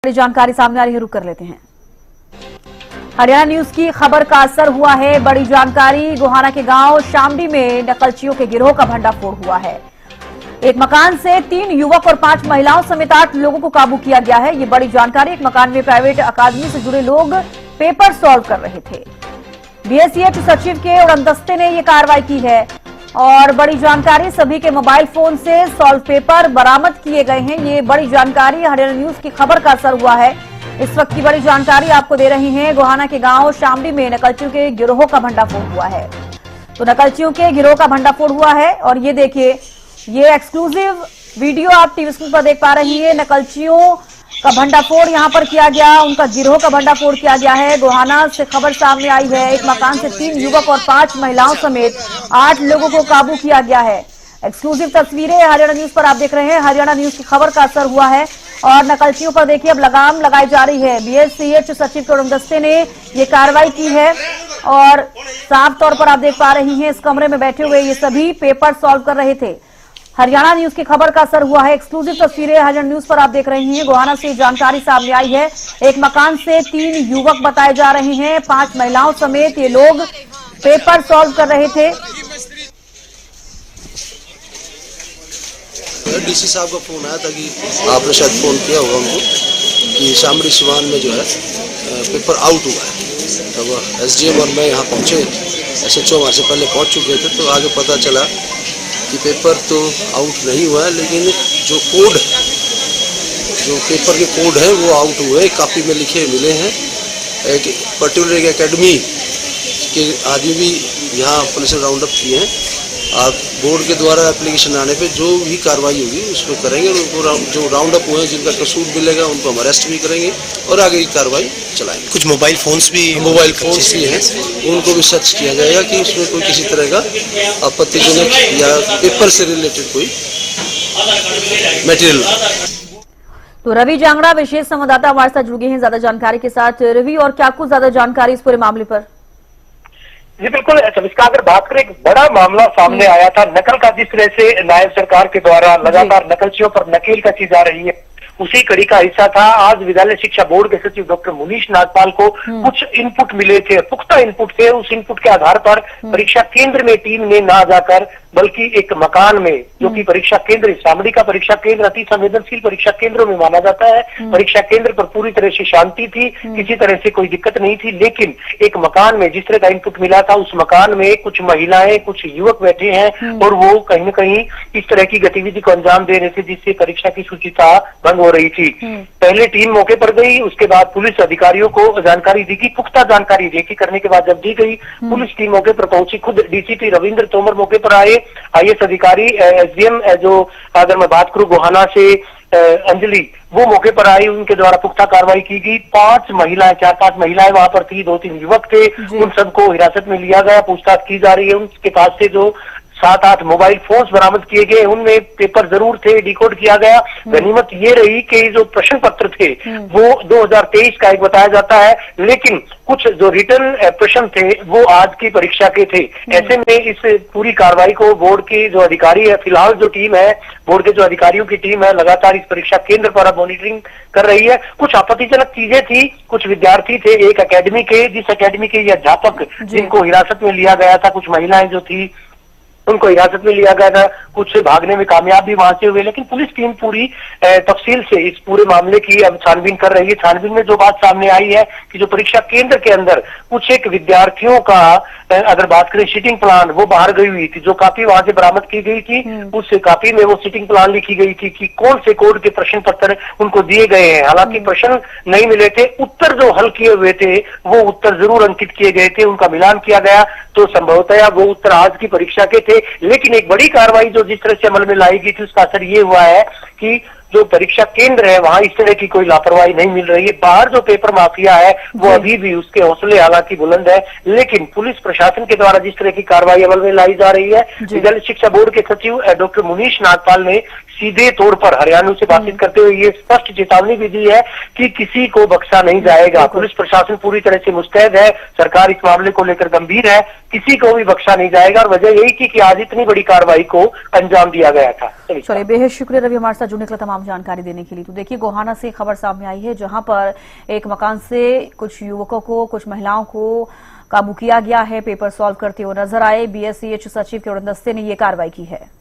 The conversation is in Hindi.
बड़ी जानकारी सामने आ रही है, रुक कर लेते हैं। हरियाणा न्यूज की खबर का असर हुआ है। बड़ी जानकारी, गोहाना के गांव शामडी में नकलचियों के गिरोह का भंडाफोड़ हुआ है। एक मकान से 3 युवक और 5 महिलाओं समेत 8 लोगों को काबू किया गया है। ये बड़ी जानकारी। एक मकान में प्राइवेट अकादमी से जुड़े लोग पेपर सॉल्व कर रहे थे। बीएसईएच सचिव के उड़नदस्ते ने ये कार्रवाई की है और बड़ी जानकारी, सभी के मोबाइल फोन से सॉल्व पेपर बरामद किए गए हैं। ये बड़ी जानकारी हरियाणा न्यूज की खबर का असर हुआ है। इस वक्त की बड़ी जानकारी आपको दे रही हैं। गोहाना के गांव शामडी में नकलचियों के गिरोह का भंडाफोड़ हुआ है। तो नकलचियों के गिरोह का भंडाफोड़ हुआ है और ये देखिए, ये एक्सक्लूसिव वीडियो आप टीवी स्क्रीन पर देख पा रही है। नकलचियों का भंडाफोड़ यहां पर किया गया, उनका गिरोह का भंडाफोड़ किया गया है। गोहाना से खबर सामने आई है। एक मकान से 3 युवक और 5 महिलाओं समेत 8 लोगों को काबू किया गया है। एक्सक्लूसिव तस्वीरें हरियाणा न्यूज पर आप देख रहे हैं। हरियाणा न्यूज की खबर का असर हुआ है और नकलचियों पर देखिए अब लगाम लगाई जा रही है। बीएसईएच सचिव के उड़नदस्ते ने ये कार्रवाई की है और साफ तौर पर आप देख पा रही हैं, इस कमरे में बैठे हुए ये सभी पेपर सॉल्व कर रहे थे। हरियाणा न्यूज की खबर का असर हुआ है। एक्सक्लूसिव तस्वीरें हरियाणा न्यूज पर आप देख रही हैं। गोहाना से जानकारी सामने आई है। एक मकान से 3 युवक बताए जा रहे हैं, 5 महिलाओं समेत ये लोग पेपर सॉल्व कर रहे थे। डीसी साहब का फोन आया था कि आपने शायद फोन किया होगा उनको कि शामड़ी सिवान में जो है पेपर आउट हुआ है। तब एसडीएम और मैं यहाँ पहुँचे, एसएचओ वहाँ से पहले पहुँच चुके थे। तो आगे पता चला कि पेपर तो आउट नहीं हुआ है, लेकिन जो पेपर के कोड है वो आउट हुए, कापी में लिखे मिले हैं। एक पर्टिकुलर एक एकेडमी के आदमी भी यहाँ पुलिस ने राउंड अप किए हैं। आप बोर्ड के द्वारा एप्लीकेशन आने पे जो भी कार्रवाई होगी उसमें करेंगे और उनको जो राउंड अप हुए हैं, जिनका कसूर मिलेगा उनको हम अरेस्ट भी करेंगे और आगे की कार्रवाई चलाएंगे। कुछ मोबाइल फोन्स भी हैं, उनको भी सर्च किया जाएगा कि उसमें कोई किसी तरह का आपत्तिजनक या पेपर से रिलेटेड कोई मटेरियल। तो रवि जांगड़ा विशेष संवाददाता हमारे साथ जुड़ गए हैं ज्यादा जानकारी के साथ। रवि, और क्या कुछ ज्यादा जानकारी इस पूरे मामले पर? जी बिल्कुल, इसका अगर बात करें, एक बड़ा मामला सामने आया था नकल का। जिस तरह से नायब सरकार के द्वारा लगातार नकलचियों पर नकेल कसी जा रही है, उसी कड़ी का हिस्सा था। आज विद्यालय शिक्षा बोर्ड के सचिव डॉक्टर मुनीश नागपाल को कुछ इनपुट मिले थे, पुख्ता इनपुट थे। उस इनपुट के आधार पर परीक्षा केंद्र में टीम ने ना जाकर बल्कि एक मकान में, जो कि परीक्षा केंद्र शामड़ी का परीक्षा केंद्र अति संवेदनशील परीक्षा केंद्रों में माना जाता है, परीक्षा केंद्र पर पूरी तरह से शांति थी, किसी तरह से कोई दिक्कत नहीं थी। लेकिन एक मकान में जिस तरह का इनपुट मिला था, उस मकान में कुछ महिलाएं, कुछ युवक बैठे हैं और वो कहीं न कहीं इस तरह की गतिविधि को अंजाम दे रहे थे, जिससे परीक्षा की शुचिता भंग हो रही थी। पहले टीम मौके पर गई, उसके बाद पुलिस अधिकारियों को जानकारी दी गई। पुख्ता जानकारी रेकी करने के बाद जब दी गई, पुलिस टीम मौके पर पहुंची। खुद डीसीपी रविंद्र तोमर मौके पर आए, आईएएस अधिकारी एसडीएम जो अगर मैं बात करूं गोहाना से अंजलि, वो मौके पर आई। उनके द्वारा पुख्ता कार्रवाई की गई। 4-5 महिलाएं वहां पर थी, 2-3 युवक थे। उन सबको हिरासत में लिया गया, पूछताछ की जा रही है। उनके पास से जो 7-8 मोबाइल फोन्स बरामद किए गए, उनमें पेपर जरूर थे, डिकोड किया गया। गनीमत ये रही कि जो प्रश्न पत्र थे वो 2023 का एक बताया जाता है, लेकिन कुछ जो रिटर्न प्रश्न थे वो आज की परीक्षा के थे। ऐसे में इस पूरी कार्रवाई को बोर्ड की जो अधिकारी है, फिलहाल जो टीम है, बोर्ड के जो अधिकारियों की टीम है, लगातार इस परीक्षा केंद्र पर मॉनिटरिंग कर रही है। कुछ आपत्तिजनक चीजें थी, कुछ विद्यार्थी थे एक अकेडमी के, जिस अकेडमी के ये अध्यापक जिनको हिरासत में लिया गया था, कुछ महिलाएं जो थी उनको हिरासत में लिया गया था, कुछ भागने में कामयाब भी वहां से हुए। लेकिन पुलिस टीम पूरी तफसील से इस पूरे मामले की अब छानबीन कर रही है। छानबीन में जो बात सामने आई है कि जो परीक्षा केंद्र के अंदर कुछ एक विद्यार्थियों का अगर बात करें सिटिंग प्लान, वो बाहर गई हुई थी। जो कॉपी वहां से बरामद की गई थी, उस कॉपी में वो सिटिंग प्लान लिखी गई थी कि कौन से कोड के प्रश्न पत्र उनको दिए गए हैं। हालांकि प्रश्न नहीं मिले थे, उत्तर जो हल किए हुए थे वो उत्तर जरूर अंकित किए गए थे, उनका मिलान किया गया, तो संभवतः वो उत्तर आज की परीक्षा के थे। लेकिन एक बड़ी कार्रवाई जो जिस तरह से अमल में लाई गई थी, उसका असर ये हुआ है कि जो परीक्षा केंद्र है वहां इस तरह की कोई लापरवाही नहीं मिल रही है। बाहर जो पेपर माफिया है वो अभी भी उसके हौसले हालांकि बुलंद है, लेकिन पुलिस प्रशासन के द्वारा जिस तरह की कार्रवाई अमल में लाई जा रही है, विद्यालय शिक्षा बोर्ड के सचिव डॉक्टर मुनीश नागपाल ने सीधे तौर पर हरियाणा से बातचीत करते हुए ये स्पष्ट चेतावनी भी दी है कि किसी को बख्शा नहीं जाएगा। पुलिस प्रशासन पूरी तरह से मुस्तैद है, सरकार इस मामले को लेकर गंभीर है, किसी को भी बख्शा नहीं जाएगा। और वजह यही थी कि आज इतनी बड़ी कार्रवाई को अंजाम दिया गया था। चलिए, बेहद शुक्रिया रवि हमारे साथ जुड़ने के लिए। तमाम तमाम जानकारी देने के लिए। तो देखिए, गोहाना से खबर सामने आई है जहां पर एक मकान से कुछ युवकों को, कुछ महिलाओं को काबू किया गया है। पेपर सॉल्व करते हुए नजर आए। BSCH सचिव के उड़न दस्ते ने यह कार्रवाई की है।